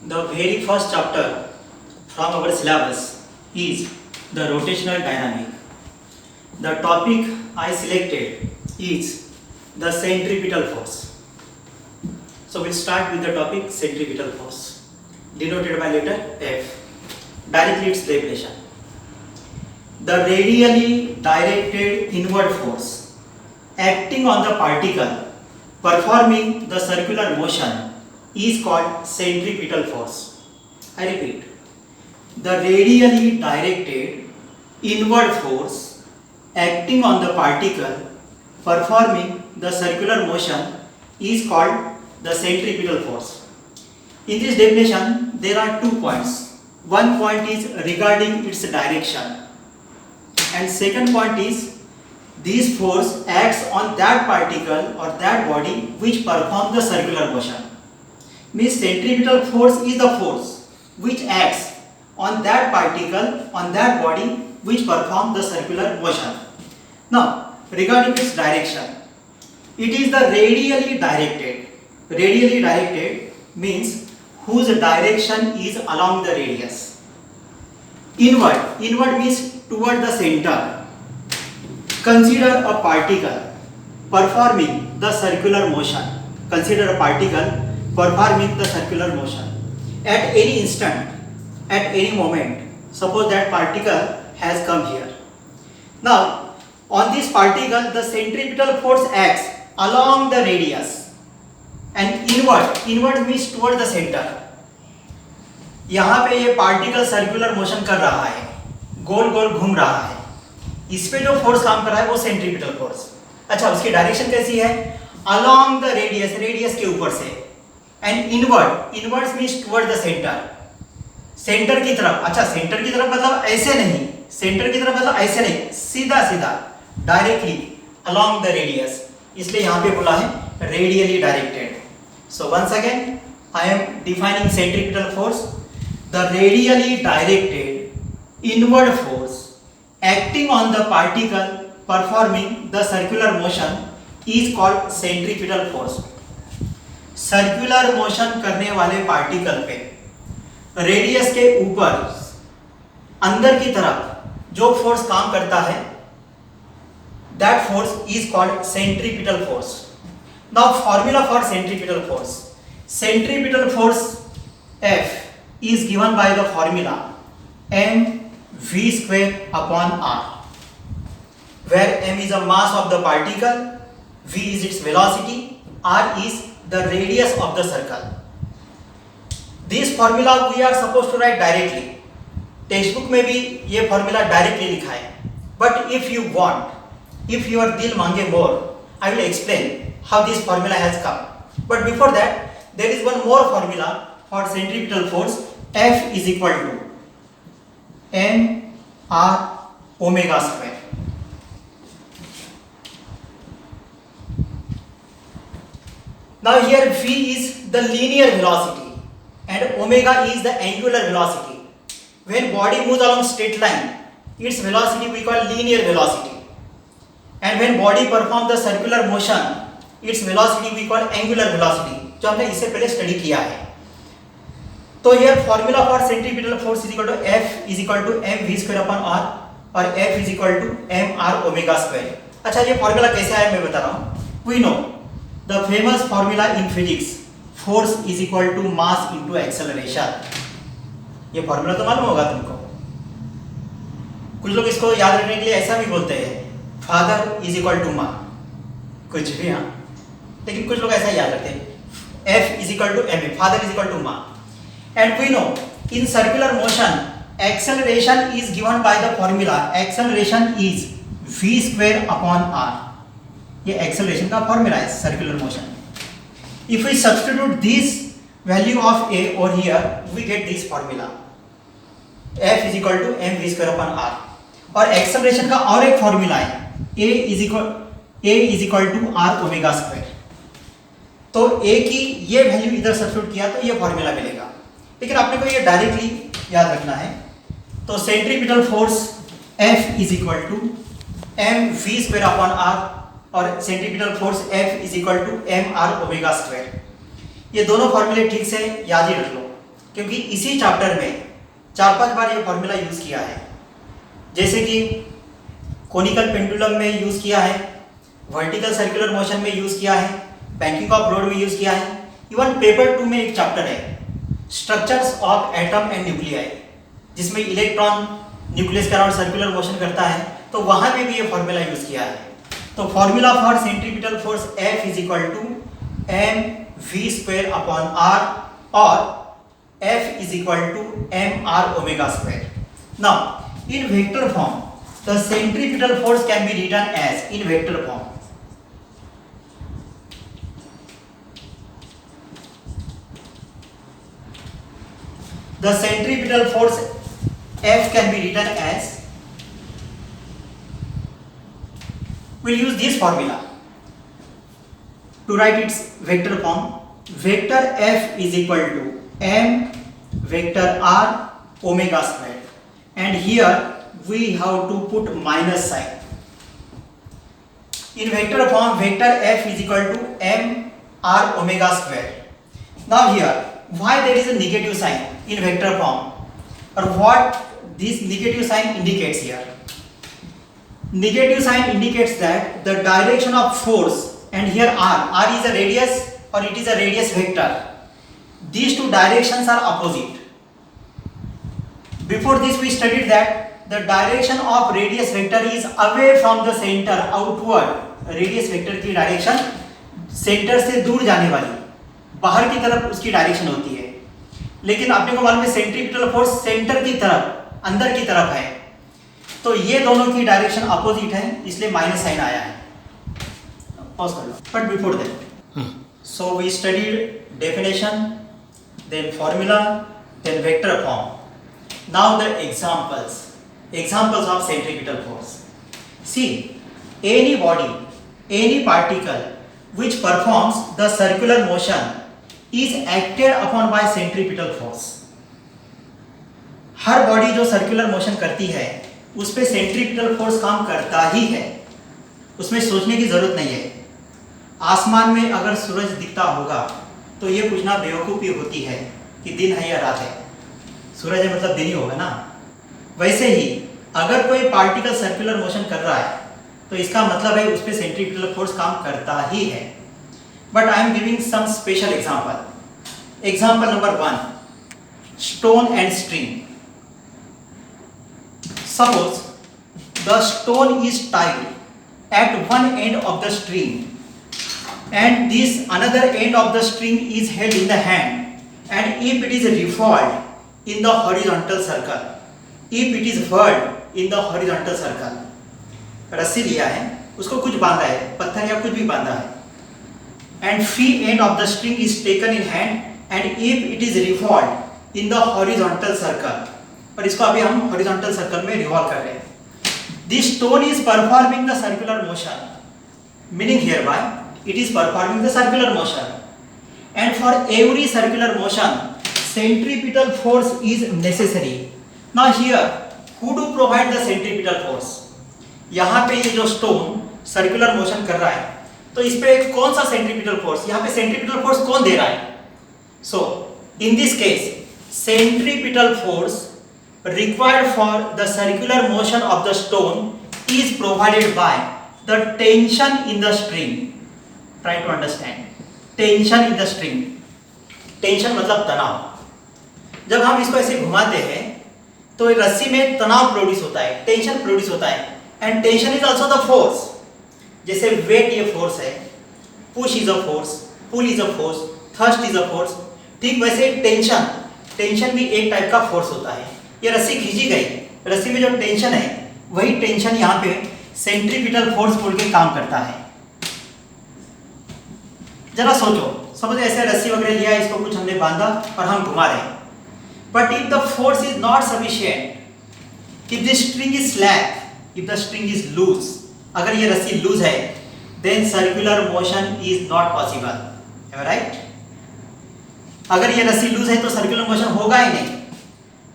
The very first chapter from our syllabus is the rotational dynamic. The topic I selected is the centripetal force. So we'll start with the topic centripetal force, denoted by letter F. Directly its definition. The radially directed inward force acting on the particle performing the circular motion is called centripetal force. I repeat, the radially directed inward force acting on the particle performing the circular motion is called the centripetal force. In this definition, there are 2 points. One point is regarding its direction, and second point is this force acts on that particle or that body which performs the circular motion. Means centripetal force is the force which acts on that particle, on that body which performs the circular motion. Now, regarding its direction, it is the radially directed. Radially directed means whose direction is along the radius. Inward means toward the center. Consider a particle performing the circular motion. Consider a particle performing the circular motion. At any instant, at any moment, suppose that particle has come here. Now, on this particle, the centripetal force acts along the radius, and inward means toward the center. यहाँ पे ये particle circular motion कर रहा है, गोल गोल घूम रहा है. इस पे जो फोर्स काम कर रहा है वो सेंट्रीपिटल फोर्स. अच्छा, उसकी डायरेक्शन कैसी है? अलोंग द रेडियस, रेडियस के ऊपर से. And inwards means toward the centre, centre की तरफ. अच्छा, सेंटर की तरफ मतलब ऐसे नहीं, सेंटर की तरफ मतलब ऐसे नहीं, सीधा सीधा डायरेक्टली अलोंग द रेडियस. इसलिए यहाँ पे बोला है radially directed. So once again I am defining centripetal force. The radially directed inward force acting on the particle performing the circular motion is called centripetal force. Circular motion करने वाले particle पे radius के ऊपर अंदर की तरफ जो force काम करता है, that force is called centripetal force. Now formula for centripetal force. Centripetal force F is given by the formula mv square upon r, where m is the mass of the particle, v is its velocity, r is the radius of the circle. This formula we are supposed to write directly. Text में भी ये formula directly लिखा है, but if you want, if your दिल मांगे more, I will explain how this formula has come. But before that, there is one more formula for centripetal force. F is equal to m r omega square. Now here v is the linear velocity and omega is the angular velocity. When body moves along straight line, its velocity we call linear velocity, and when body performs the circular motion, its velocity we call angular velocity, जो हमने इससे पहले study किया है. तो ये formula for centripetal force is equal to F is equal to mv square upon r और F is equal to mr omega square. अच्छा, ये फॉर्मूला कैसे आया मैं बता रहा हूँ. We know the famous formula in physics, force is equal to mass into acceleration. ये फॉर्मूला तो मालूम होगा तुमको. कुछ लोग इसको याद रखने के लिए ऐसा भी बोलते हैं, फादर इज इक्वल टू माँ, कुछ भी. हाँ, लेकिन कुछ लोग ऐसा याद रखते हैं, F is equal to ma, father is equal to ma. And we know in circular motion acceleration is given by the formula acceleration is v square upon r. ये acceleration का formula है circular motion. If we substitute this value of a over here, we get this formula F is equal to mv square upon r. और acceleration का और एक formula है a is equal to r omega square. तो a की ये value इधर substitute किया तो ये फॉर्मूला मिलेगा, लेकिन आपने को ये डायरेक्टली याद रखना है. तो centripetal force F is equal to m v square upon r और centripetal force F is equal to mr omega square. ये दोनों फॉर्मूले ठीक से याद ही रख लो क्योंकि इसी चैप्टर में 4-5 बार ये फॉर्मूला यूज किया है, जैसे कि कोनिकल पेंडुलम में यूज किया है, वर्टिकल सर्कुलर मोशन में यूज किया है, बैंकिंग ऑफ रोड में यूज किया है। इवन पेपर 2 में एक चैप्टर है structures of atom and nuclei, जिसमें इलेक्ट्रॉन न्यूक्लियस के अराउंड सर्कुलर मोशन करता है, तो वहां पे भी ये फॉर्मूला यूज किया है। तो formula for centripetal force F is equal to mv² upon r और F is equal to mr omega square. Now in vector form the centripetal force can be written as, in vector form, the centripetal force F can be written as, we'll use this formula to write its vector form. Vector F is equal to m vector r omega square, and here we have to put minus sign. In vector form, vector F is equal to m r omega square. Now here, why there is a negative sign in vector form, or what this negative sign indicates here? Negative sign indicates that the direction of force, and here r is a radius or it is a radius vector. These two directions are opposite. Before this we studied that the direction of radius vector is away from the center, outward. Radius vector की direction centre से दूर जाने वाली, बाहर की तरफ उसकी direction होती है। लेकिन आपने को मालूम है सेंट्रीपिटल फोर्स सेंटर की तरफ, अंदर की तरफ है, तो ये दोनों की डायरेक्शन अपोजिट है, इसलिए माइनस साइन आया है। पॉज कर लो। But before that, so we studied definition, then formula, then vector form. Now the examples of centripetal force. See, any body, any particle which performs the circular motion is acted upon by centripetal force. Her body जो circular motion करती है उस पे centripetal force काम करता ही है, उसमें सोचने की जरूरत नहीं है। आसमान में अगर सूरज दिखता होगा तो ये पूछना बेवकूफ़ी होती है कि दिन है या रात है। सूरज है मतलब दिन ही होगा ना। वैसे ही अगर कोई पार्टिकल सर्कुलर मोशन कर रहा है तो इसका मतलब है उस पर सेंट्रीपिटल फोर्स काम करता ही है। But I am giving some special example. Example number 1, stone and string. Suppose the stone is tied at one end of the string and this another end of the string is held in the hand, and if it is revolved in the horizontal circle, if it is whirled in the horizontal circle, रस्सी लिया है, उसको कुछ बांधा है, पत्थर या कुछ भी बांधा है, and free end of the string is taken in hand, and if it is revolved in the horizontal circle, और इसको अभी हम horizontal circle में revolve कर रहे हैं। This stone is performing the circular motion, meaning hereby it is performing the circular motion, and for every circular motion centripetal force is necessary. Now here who do provide the centripetal force? यहाँ पे ये जो stone circular motion कर रहा है तो इस पे कौन सा सेंट्रीपिटल फोर्स, यहाँ पे सेंट्रीपिटल फोर्स कौन दे रहा है? So in this case centripetal force required for the circular motion of the stone is provided by the tension in the string. Try to understand. Tension in the string. Tension मतलब तनाव। जब हम इसको ऐसे घुमाते हैं तो रस्सी में तनाव प्रोड्यूस होता है, टेंशन प्रोड्यूस होता है, and tension is also the force. जैसे वेट ये फोर्स है, push is a force, pull is a force, thrust is a force, ठीक वैसे टेंशन भी एक टाइप का फोर्स होता है। ये रस्सी खींची गई, रस्सी में जो टेंशन है वही टेंशन यहाँ पे सेंट्रीपिटल फोर्स बोल के काम करता है। जरा सोचो, समझो ऐसे रस्सी वगैरह लिया, इसको कुछ हमने बांधा और हम घुमा रहे हैं, but if the force is not sufficient, if the string is slack, if the string is loose, अगर ये रस्सी लूज है, then circular motion is not possible, right? अगर ये रस्सी लूज है तो सर्कुलर मोशन होगा ही नहीं।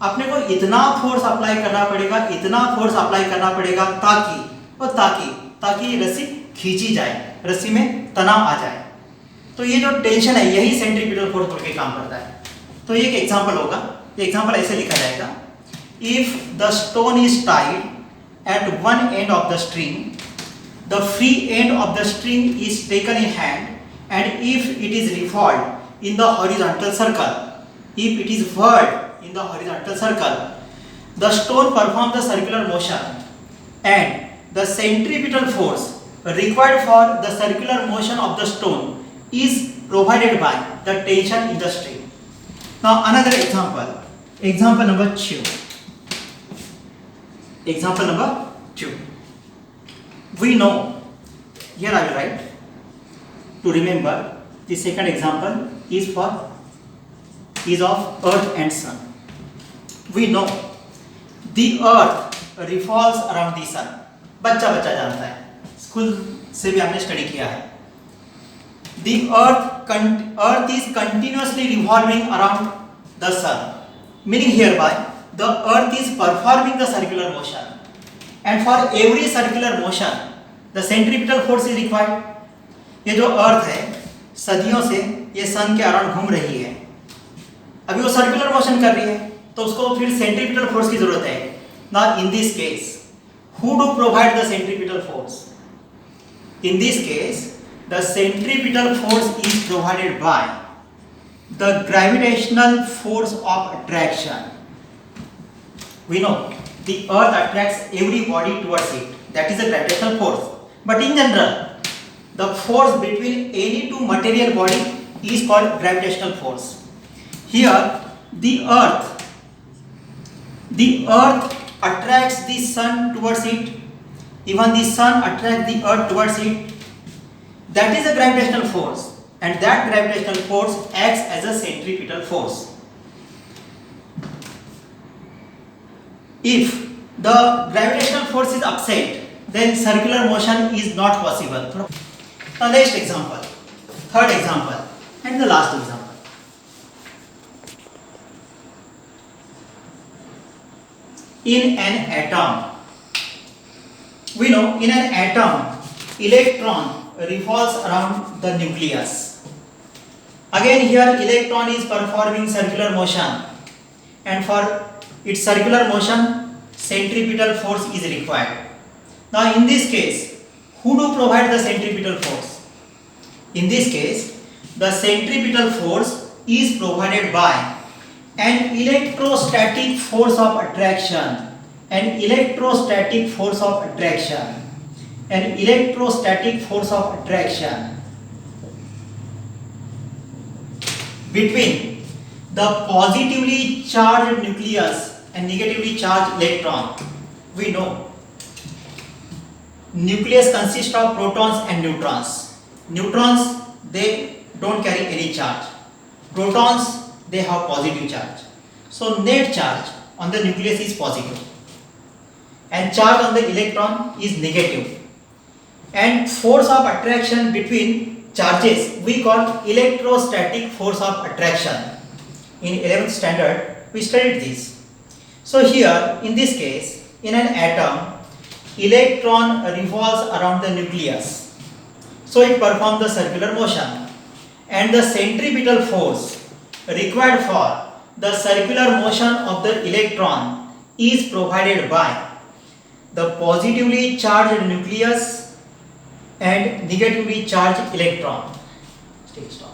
अपने को इतना फोर्स अप्लाई करना पड़ेगा, इतना फोर्स अप्लाई करना पड़ेगा ताकि ये रस्सी खींची जाए, रस्सी में तनाव आ जाए। तो ये जो टेंशन है यही सेंट्रीपिटल फोर्स बोल के काम करता है। तो एक एग्जांपल होगा, एग्जांपल ऐसे लिखा जाएगा, if the stone is tied at one end of the string, the free and of the string is taken in hand, and if it is revolved in the horizontal circle, if it is whirled in the horizontal circle, the stone performs the circular motion, and the centripetal force required for the circular motion of the stone is provided by the tension in the string. Now another example, example number 2. Example number 2. We know, here I will write to remember, the second example is of earth and sun. We know the earth revolves around the sun. बच्चा जानता है, school से भी हमने study किया है. The earth is continuously revolving around the sun, meaning hereby the earth is performing the circular motion, and for every circular motion the centripetal force is required. ये जो अर्थ है सदियों से ये सन के अराउंड घूम रही है, अभी वो सर्कुलर मोशन कर रही है, तो उसको फिर सेंट्रीपिटल फोर्स की जरूरत है. Now in this case who do provide the centripetal force? In this case the centripetal force is provided by the gravitational force of attraction. We know the earth attracts every body towards it, that is the gravitational force. But in general the force between any two material body is called gravitational force. Here the earth attracts the sun towards it, even the sun attracts the earth towards it. That is a gravitational force, and that gravitational force acts as a centripetal force. If the gravitational force is upset, then circular motion is not possible. Now next example, third example and the last example. In an atom, we know in an atom electron revolves around the nucleus. Again here electron is performing circular motion, and for its circular motion centripetal force is required. Now in this case who do provide the centripetal force? In this case the centripetal force is provided by an electrostatic force of attraction, an electrostatic force of attraction, an electrostatic force of attraction between the positively charged nucleus and negatively charged electron. We know nucleus consists of protons and neutrons. Neutrons, they don't carry any charge. Protons, they have positive charge. So net charge on the nucleus is positive and charge on the electron is negative, and force of attraction between charges we call electrostatic force of attraction. In 11th standard we studied this. So here in this case in an atom electron revolves around the nucleus, so it performs the circular motion, and the centripetal force required for the circular motion of the electron is provided by the positively charged nucleus and negatively charged electron. Stay stop.